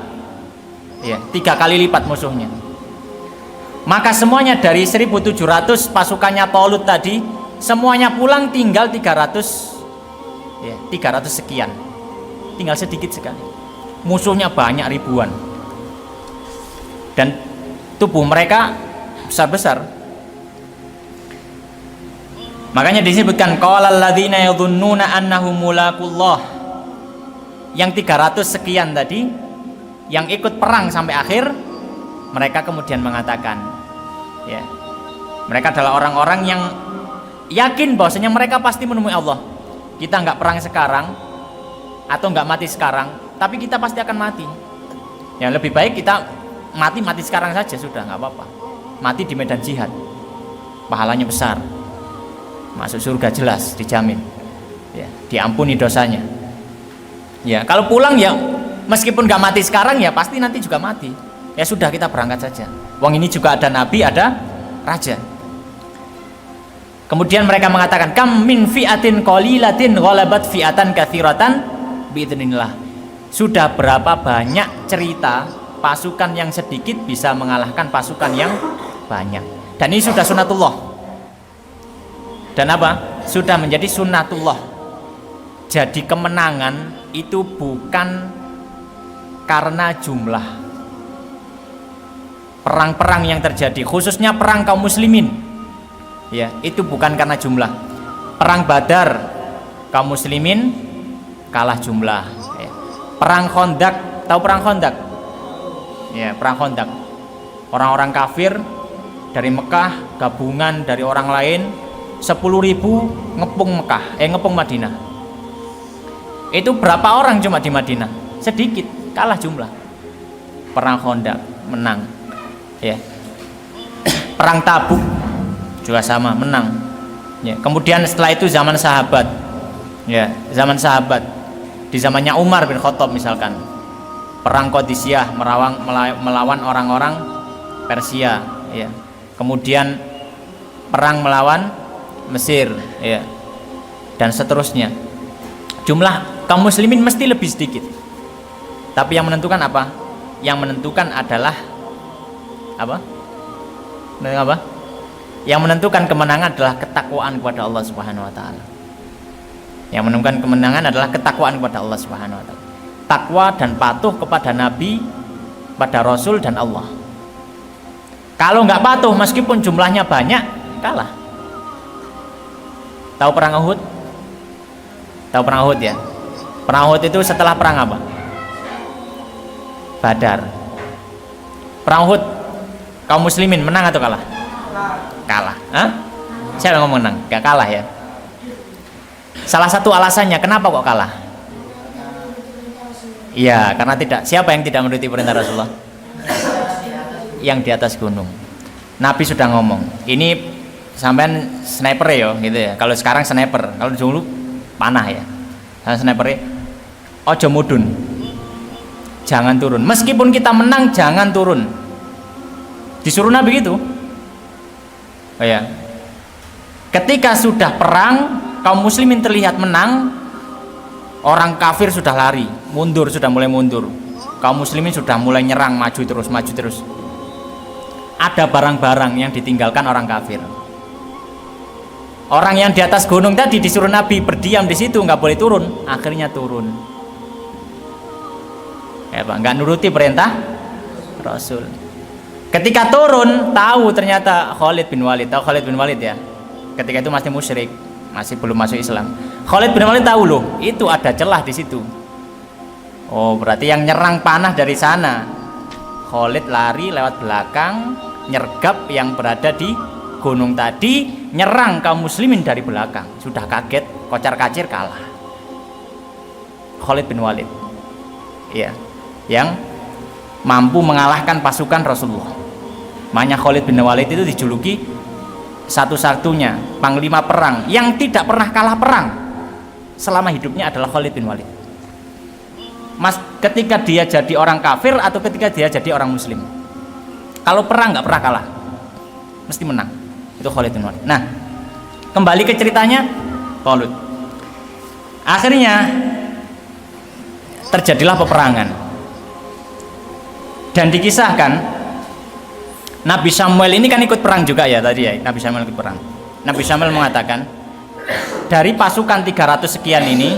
ya 3 kali lipat musuhnya. Maka semuanya dari 1.700 pasukannya Tolut tadi, semuanya pulang tinggal 300, ya 300 sekian, tinggal sedikit sekali. Musuhnya banyak ribuan, dan tubuh mereka besar-besar. Makanya disebutkan qalal ladzina yadhunnuna annahum mulaqullah. Yang 300 sekian tadi yang ikut perang sampai akhir, mereka kemudian mengatakan, ya mereka adalah orang-orang yang yakin bahwasanya mereka pasti menemui Allah. Kita nggak perang sekarang atau nggak mati sekarang, tapi kita pasti akan mati. Ya lebih baik kita mati sekarang saja, sudah nggak apa-apa. Mati di medan jihad, pahalanya besar, masuk surga jelas, dijamin, ya diampuni dosanya. Ya kalau pulang ya meskipun nggak mati sekarang ya pasti nanti juga mati. Ya sudah, kita berangkat saja. Wong ini juga ada nabi, ada raja. Kemudian mereka mengatakan, kam min fi'atin qalilatin ghalabat fi'atan katsiratan biidznillah. Sudah berapa banyak cerita pasukan yang sedikit bisa mengalahkan pasukan yang banyak. Dan ini sudah sunnatullah. Dan apa? Sudah menjadi sunnatullah. Jadi kemenangan itu bukan karena jumlah. Perang-perang yang terjadi, khususnya perang kaum muslimin, ya itu bukan karena jumlah. Perang Badar kaum muslimin kalah jumlah, ya. Perang Khandaq, tahu perang Khandaq? Ya perang Khandaq, orang-orang kafir dari Mekah gabungan dari orang lain 10.000 ngepung ngepung Madinah. Itu berapa orang cuma di Madinah? Sedikit, kalah jumlah. Perang Khandaq menang, ya. Perang Tabuk juga sama, menang, ya. Kemudian setelah itu zaman sahabat, Ya, zaman sahabat. Di zamannya Umar bin Khattab misalkan. Perang Qadisiyah melawan orang-orang Persia, ya. Kemudian perang melawan Mesir, ya. Dan seterusnya. Jumlah kaum muslimin mesti lebih sedikit. Tapi yang menentukan apa? Yang menentukan adalah apa? Yang menentukan kemenangan adalah ketakwaan kepada Allah Subhanahu wa taala. Yang menentukan kemenangan adalah ketakwaan kepada Allah Subhanahu wa taala. Takwa dan patuh kepada Nabi, pada Rasul dan Allah. Kalau nggak patuh meskipun jumlahnya banyak, kalah. Tahu perang Uhud? Tahu perang Uhud ya? Perang Uhud itu setelah perang apa? Badar. Perang Uhud kaum muslimin menang atau kalah? Kalah. Hah? Siapa yang ngomong menang? Gak kalah ya. Salah satu alasannya kenapa kok kalah? Iya, karena siapa yang tidak menuruti perintah Rasulullah? Yang di atas gunung. Nabi sudah ngomong, ini sampean sniper ya gitu ya. Kalau sekarang sniper, kalau dulu panah ya. Sniper ojo mudun. Jangan turun. Meskipun kita menang jangan turun. Disuruh Nabi gitu. Oh ya. Ketika sudah perang, kaum muslimin terlihat menang, orang kafir sudah lari, sudah mulai mundur. Kaum muslimin sudah mulai nyerang, maju terus. Ada barang-barang yang ditinggalkan orang kafir. Orang yang di atas gunung tadi disuruh Nabi berdiam di situ, nggak boleh turun. Akhirnya turun. Ya, Pak, nggak nuruti perintah Rasul. Ketika turun, tahu ternyata Khalid bin Walid. Tahu Khalid bin Walid ya? Ketika itu masih musyrik, masih belum masuk Islam. Khalid bin Walid tahu loh, itu ada celah di situ. Oh, berarti yang nyerang panah dari sana. Khalid lari lewat belakang, nyergap yang berada di gunung tadi, nyerang kaum muslimin dari belakang. Sudah kaget, kocar-kacir kalah. Khalid bin Walid. Iya, yang mampu mengalahkan pasukan Rasulullah. Makanya Khalid bin Walid itu dijuluki satu-satunya panglima perang yang tidak pernah kalah perang selama hidupnya adalah Khalid bin Walid. Ketika dia jadi orang kafir atau ketika dia jadi orang muslim, kalau perang nggak pernah kalah, mesti menang. Itu Khalid bin Walid. Nah, kembali ke ceritanya Talut. Akhirnya terjadilah peperangan dan dikisahkan Nabi Samuel ini kan ikut perang juga ya tadi ya. Nabi Samuel ikut perang. Nabi Samuel mengatakan dari pasukan 300 sekian ini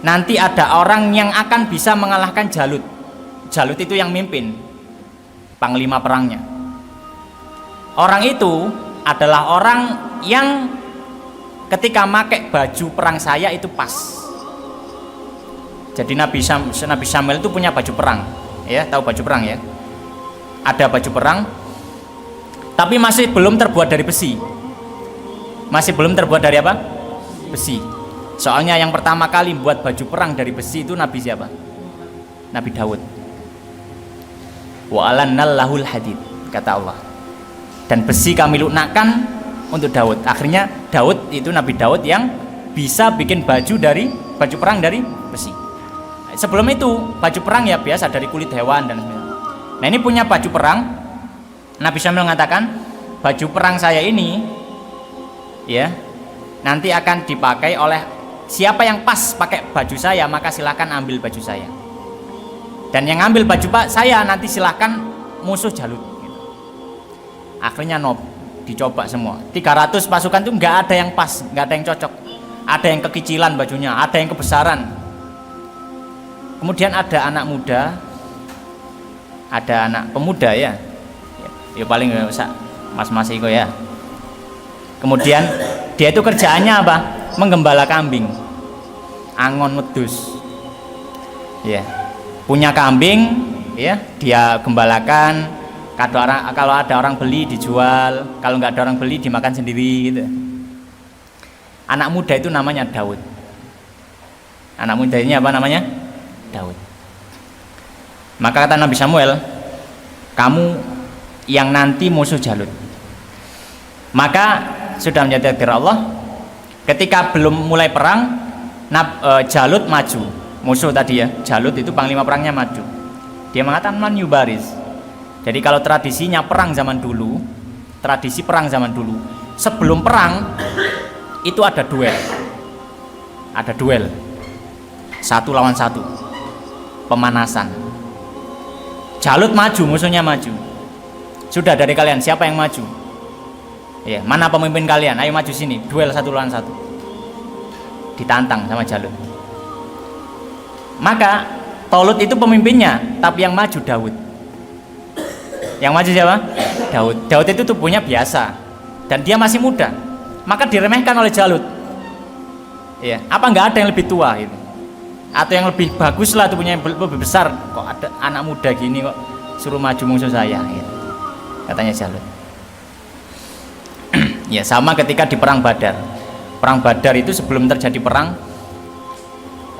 nanti ada orang yang akan bisa mengalahkan Jalut. Jalut itu yang mimpin, panglima perangnya. Orang itu adalah orang yang ketika pakai baju perang saya itu pas. Jadi Nabi Samuel itu punya baju perang, ya, tahu baju perang ya? Ada baju perang, tapi masih belum terbuat dari besi. Masih belum terbuat dari apa? Besi. Soalnya yang pertama kali buat baju perang dari besi itu Nabi siapa? Nabi Daud. Wa alannal lahul hadid, kata Allah. Dan besi kami lunakan untuk Daud. Akhirnya Daud itu Nabi Daud yang bisa bikin baju perang dari besi. Sebelum itu baju perang ya biasa dari kulit hewan dan sebagainya. Nah, ini punya baju perang. Nabi Samuel mengatakan baju perang saya ini ya nanti akan dipakai oleh siapa yang pas pakai baju saya, maka silakan ambil baju saya. Dan yang ambil baju saya nanti silakan musuh Jalut. Akhirnya dicoba semua. 300 pasukan itu nggak ada yang pas, nggak ada yang cocok. Ada yang kekicilan bajunya, ada yang kebesaran. Kemudian ada anak muda, ada anak pemuda ya paling mas-mas itu ya. Kemudian dia itu kerjaannya apa? Menggembala kambing, angon wedus ya, punya kambing ya, dia gembalakan. Kalau ada orang beli dijual, kalau nggak ada orang beli dimakan sendiri gitu. Anak muda itu namanya Daud. Anak muda ini apa namanya? Daud. Maka kata Nabi Samuel, kamu yang nanti musuh Jalut. Maka sudah menjadi takdir Allah, Ketika belum mulai perang, Jalut maju, musuh tadi ya, Jalut itu panglima perangnya maju. Dia mengatakan man yubaris. Jadi kalau tradisinya perang zaman dulu, tradisi perang zaman dulu, sebelum perang itu ada duel. Ada duel. 1 lawan 1. Pemanasan. Jalut maju, musuhnya maju. Sudah dari kalian siapa yang maju? Ya, mana pemimpin kalian? Ayo maju sini, duel 1 lawan 1. Ditantang sama Jalut. Maka Tolut itu pemimpinnya, tapi yang maju Daud. Yang maju siapa? Daud. Daud itu tubuhnya biasa dan dia masih muda, maka diremehkan oleh Jalut. Ya, apa nggak ada yang lebih tua gitu? Atau yang lebih bagus lah tubuhnya yang lebih besar? Kok ada anak muda gini kok suruh maju musuh saya? Gitu. Katanya Jalut. Ya, sama ketika di perang Badar. Perang Badar itu sebelum terjadi perang,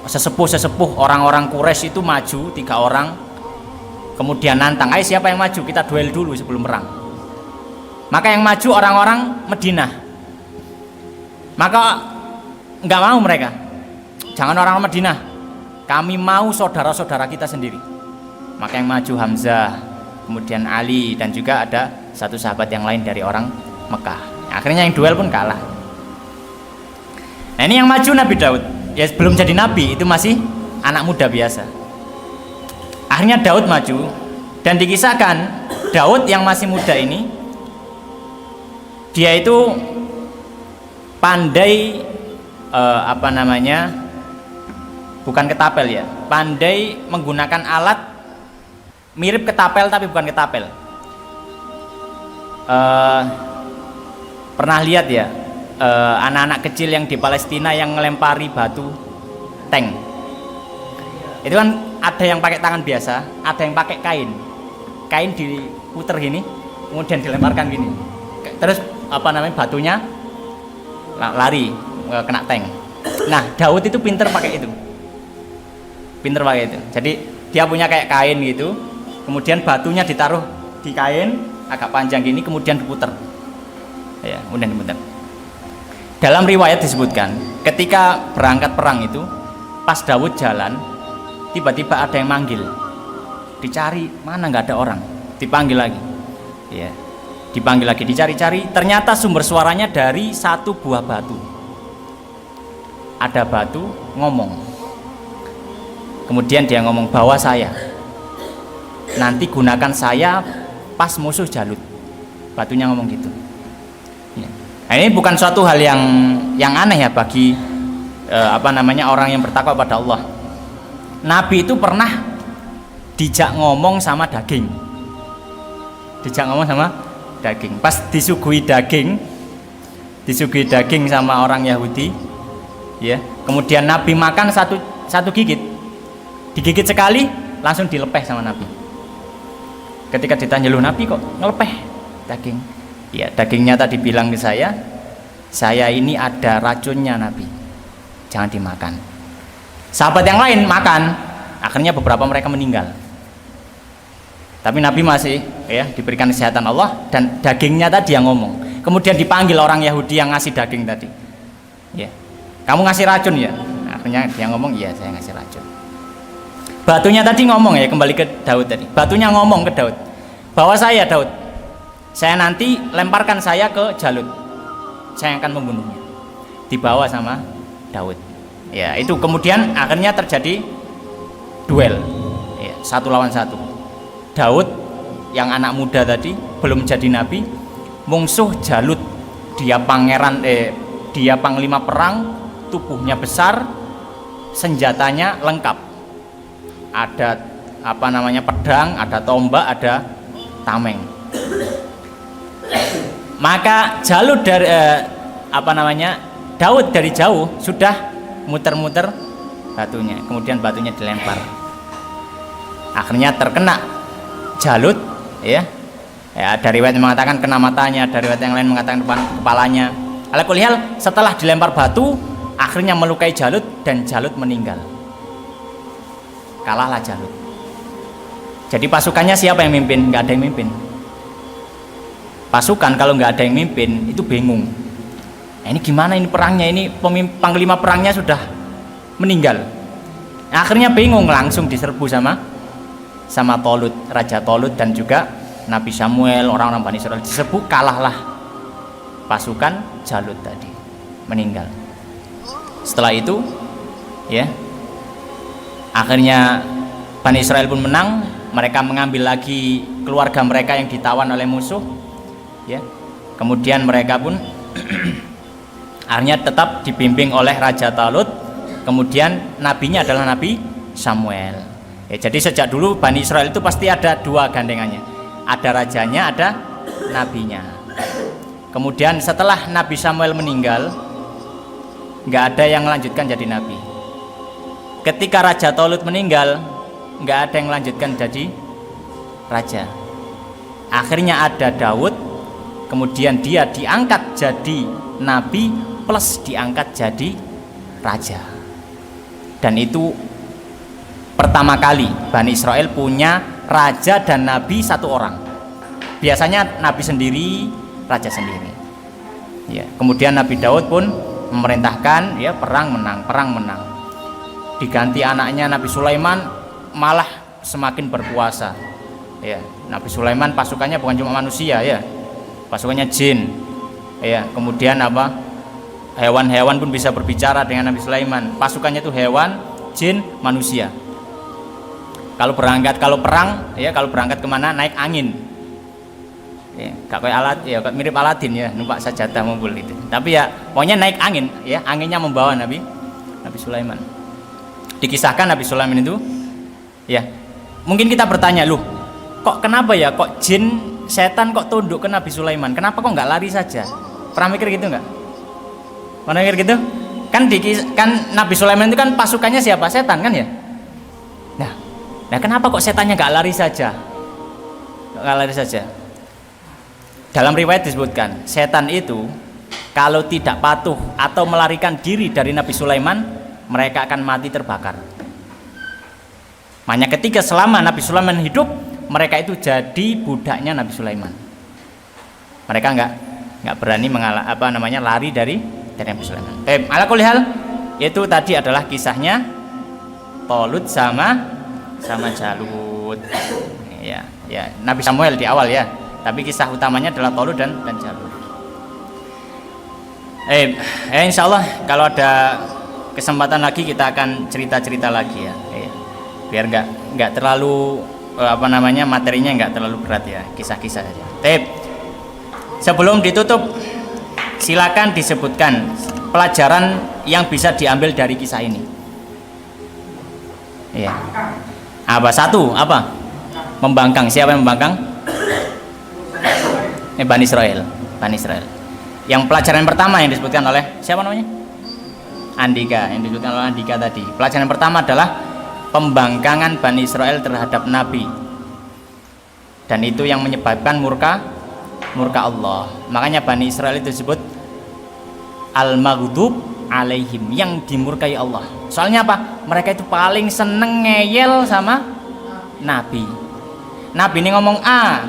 sesepuh orang-orang Quraisy itu maju 3 orang. Kemudian nantang, ayo siapa yang maju, kita duel dulu sebelum perang. Maka yang maju orang-orang Madinah. Maka nggak mau mereka, jangan orang Madinah, kami mau saudara-saudara kita sendiri. Maka yang maju Hamzah, kemudian Ali, dan juga ada satu sahabat yang lain dari orang Mekah. Akhirnya yang duel pun kalah. Nah ini yang maju Nabi Daud. Ya belum jadi nabi, itu masih anak muda biasa. Akhirnya Daud maju, dan dikisahkan Daud yang masih muda ini, dia itu pandai bukan ketapel ya, pandai menggunakan alat mirip ketapel tapi bukan ketapel. Pernah lihat ya anak-anak kecil yang di Palestina yang ngelempari batu tank? Itu kan ada yang pakai tangan biasa, ada yang pakai kain diputer gini, kemudian dilemparkan gini, terus batunya lari kena tank. Nah Daud itu pinter pakai itu, jadi dia punya kayak kain gitu, kemudian batunya ditaruh di kain agak panjang gini, kemudian diputer, ya kemudian diputer. Dalam riwayat disebutkan ketika berangkat perang itu, pas Daud jalan, tiba-tiba ada yang manggil, dicari mana nggak ada orang, dipanggil lagi, ya dipanggil lagi, dicari-cari, ternyata sumber suaranya dari satu buah batu. Ada batu ngomong, kemudian dia ngomong, bawa saya, nanti gunakan saya pas musuh Jalut. Batunya ngomong gitu. Ya. Nah, ini bukan suatu hal yang aneh ya bagi orang yang bertakwa pada Allah. Nabi itu pernah dijak ngomong sama daging, pas disuguhi daging sama orang Yahudi, ya. Kemudian Nabi makan satu digigit sekali langsung dilepeh sama Nabi. Ketika ditanya, loh Nabi kok ngelepeh daging? Ya dagingnya tadi bilang ke saya ini ada racunnya Nabi, jangan dimakan. Sahabat yang lain makan, akhirnya beberapa mereka meninggal. Tapi Nabi masih ya diberikan kesehatan Allah, dan dagingnya tadi yang ngomong. Kemudian dipanggil orang Yahudi yang ngasih daging tadi. Ya, kamu ngasih racun ya? Akhirnya dia ngomong, iya saya ngasih racun. Batunya tadi ngomong ya, kembali ke Daud tadi. Batunya ngomong ke Daud, bawa saya Daud, saya nanti lemparkan saya ke Jalut, saya akan membunuhnya. Dibawa sama Daud. Ya itu kemudian akhirnya terjadi duel, ya, 1 lawan 1. Daud yang anak muda tadi belum jadi nabi, musuh Jalut, dia panglima perang, tubuhnya besar, senjatanya lengkap, ada pedang, ada tombak, ada tameng. Maka Jalut Daud dari jauh sudah muter-muter batunya, kemudian batunya dilempar, akhirnya terkena Jalut, ya ada riwayat yang mengatakan kena matanya, ada riwayat yang lain mengatakan depan kepalanya. Ala kulli hal, setelah dilempar batu akhirnya melukai Jalut dan Jalut meninggal. Kalahlah Jalut. Jadi pasukannya siapa yang mimpin? Nggak ada yang mimpin. Pasukan kalau nggak ada yang mimpin itu bingung. Nah, ini gimana ini perangnya, ini panglima perangnya sudah meninggal. Nah, akhirnya bingung, langsung diserbu sama Tolut, Raja Tolut dan juga Nabi Samuel, orang-orang Bani Israel diserbu, kalahlah pasukan Jalut tadi, meninggal. Setelah itu ya akhirnya Bani Israel pun menang, mereka mengambil lagi keluarga mereka yang ditawan oleh musuh ya. Kemudian mereka pun akhirnya tetap dibimbing oleh Raja Talut, kemudian nabinya adalah Nabi Samuel ya. Jadi sejak dulu Bani Israel itu pasti ada dua gandengannya, ada rajanya, ada nabinya. Kemudian setelah Nabi Samuel meninggal, nggak ada yang melanjutkan jadi nabi. Ketika Raja Talut meninggal, nggak ada yang melanjutkan jadi raja. Akhirnya ada Daud, kemudian dia diangkat jadi nabi plus diangkat jadi raja. Dan itu pertama kali Bani Israel punya raja dan nabi satu orang. Biasanya nabi sendiri, raja sendiri ya. Kemudian Nabi Daud pun memerintahkan ya, perang menang. Diganti anaknya Nabi Sulaiman, malah semakin berkuasa ya. Nabi Sulaiman pasukannya bukan cuma manusia ya, pasukannya jin ya. Kemudian apa, hewan-hewan pun bisa berbicara dengan Nabi Sulaiman. Pasukannya itu hewan, jin, manusia. Kalau perang ya, kalau berangkat kemana naik angin ya, gak kayak alat ya, mirip Aladin ya, numpak sajadah mobil itu. Tapi ya pokoknya naik angin ya, anginnya membawa Nabi Sulaiman. Dikisahkan Nabi Sulaiman itu ya, mungkin kita bertanya, loh kok kenapa ya, kok jin setan kok tunduk ke Nabi Sulaiman, kenapa kok nggak lari saja? Pernah mikir gitu nggak? Pernah mikir gitu? Kan Nabi Sulaiman itu kan pasukannya siapa? Setan kan ya. Nah kenapa kok setannya nggak lari saja? Nggak lari saja. Dalam riwayat disebutkan, setan itu kalau tidak patuh atau melarikan diri dari Nabi Sulaiman, mereka akan mati terbakar. Makanya ketika selama Nabi Sulaiman hidup, mereka itu jadi budaknya Nabi Sulaiman. Mereka nggak berani lari dari Nabi Sulaiman. Ala kulli hal, itu tadi adalah kisahnya Tolut sama Jalut. Ya, Nabi Samuel di awal ya. Tapi kisah utamanya adalah Tolut dan Jalut. Insya Allah kalau ada kesempatan lagi kita akan cerita lagi ya. Biar nggak terlalu materinya nggak terlalu berat ya, kisah-kisah saja. Sebelum ditutup, silakan disebutkan pelajaran yang bisa diambil dari kisah ini. Ya. Satu, membangkang. Siapa yang membangkang? Bani Israel. Yang pelajaran pertama yang disebutkan oleh siapa namanya? Andika, yang disebutkan oleh Andika tadi. Pelajaran pertama adalah pembangkangan Bani Israel terhadap Nabi, dan itu yang menyebabkan murka Allah. Makanya Bani Israel itu disebut al-maghdub alaihim, yang dimurkai Allah. Soalnya apa? Mereka itu paling seneng ngeyel sama Nabi. Nabi ini ngomong A,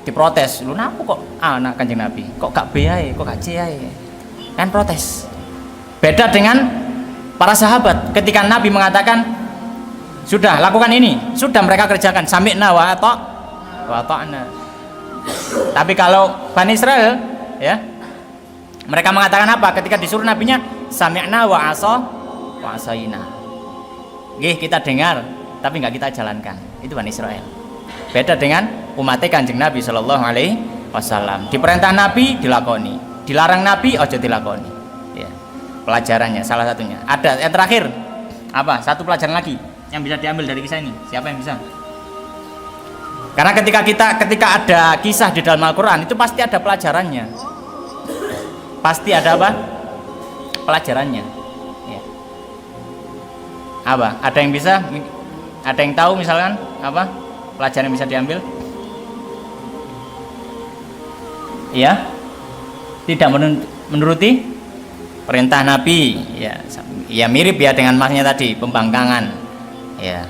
diprotes, lu napa kok A anak Kanjeng Nabi, kok gak B ae, kok gak C ae, kan protes. Beda dengan para sahabat, ketika Nabi mengatakan sudah lakukan ini, sudah mereka kerjakan, sami'na wa ata'na. Tapi kalau Bani Israel ya, mereka mengatakan apa ketika disuruh nabinya? Sami'na wa asaina. Nggih, kita dengar tapi nggak kita jalankan. Itu Bani Israel. Beda dengan umat Kanjeng Nabi Shallallahu Alaihi Wasallam. Diperintah Nabi dilakoni, dilarang Nabi ojo dilakoni. Ya. Pelajarannya salah satunya. Ada yang terakhir apa? Satu pelajaran lagi yang bisa diambil dari kisah ini. Siapa yang bisa? Karena ketika ada kisah di dalam Al-Quran itu pasti ada pelajarannya. Pasti ada apa? Pelajarannya. Ya. Apa? Ada yang bisa? Ada yang tahu misalkan apa? Pelajaran yang bisa diambil? Ya, tidak menuruti perintah Nabi. Ya mirip ya dengan masnya tadi, pembangkangan. Ya,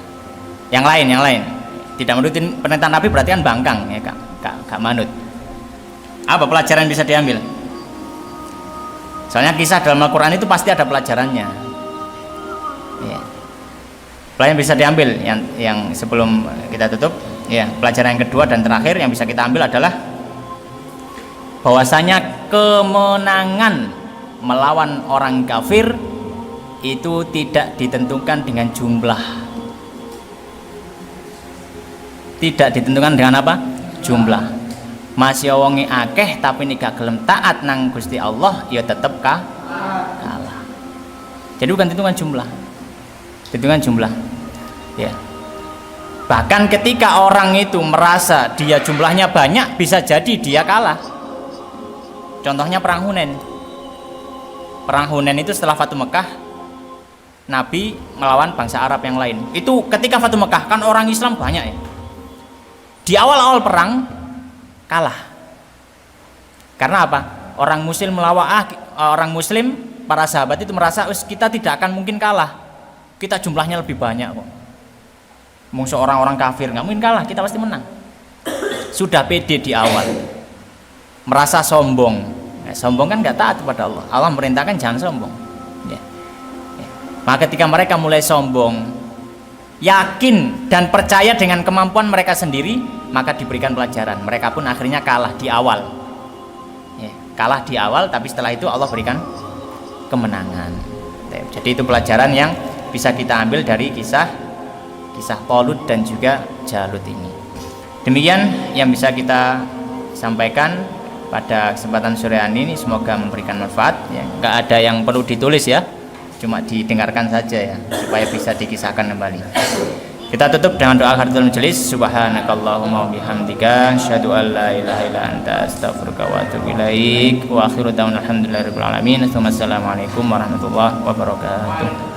yang lain. Tidak menuruti perintah Nabi berarti kan bangkang ya, gak manut. Apa pelajaran yang bisa diambil? Soalnya kisah dalam Al-Quran itu pasti ada pelajarannya. Ya. Pelajaran bisa diambil yang sebelum kita tutup. Ya, pelajaran yang kedua dan terakhir yang bisa kita ambil adalah bahwasanya kemenangan melawan orang kafir itu tidak ditentukan dengan jumlah. Tidak ditentukan dengan apa? Jumlah. Masih wonge akeh tapi nek gak gelem taat nang Gusti Allah ya tetep kalah. Jadi bukan hitungan jumlah. Hitungan jumlah. Ya. Bahkan ketika orang itu merasa dia jumlahnya banyak, bisa jadi dia kalah. Contohnya perang Hunain. Perang Hunain itu setelah Fatu Mekah, Nabi melawan bangsa Arab yang lain. Itu ketika Fatu Mekah kan orang Islam banyak ya. Di awal-awal perang kalah. Karena apa? Orang Muslim orang Muslim, para sahabat itu merasa kita tidak akan mungkin kalah. Kita jumlahnya lebih banyak kok. Musuh orang-orang kafir nggak mungkin kalah, kita pasti menang. Sudah pede di awal, merasa sombong. Sombong kan nggak taat kepada Allah. Allah merintahkan jangan sombong. Ya. Ya. Maka ketika mereka mulai sombong, yakin dan percaya dengan kemampuan mereka sendiri, maka diberikan pelajaran. Mereka pun akhirnya kalah di awal. Ya, kalah di awal, tapi setelah itu Allah berikan kemenangan. Jadi itu pelajaran yang bisa kita ambil dari kisah Talut dan juga Jalut ini. Demikian yang bisa kita sampaikan pada kesempatan sore ini. Semoga memberikan manfaat. Ya, nggak ada yang perlu ditulis ya, cuma didengarkan saja ya, supaya bisa dikisahkan kembali. Kita tutup dengan doa khairatul majelis. Subhanakallahumma wa bihamdika asyhadu an la ilaha illa anta astaghfiruka wa atubu ilaik. Wa akhiru da'wana alhamdulillahirabbil alamin. Assalamualaikum warahmatullahi wabarakatuh.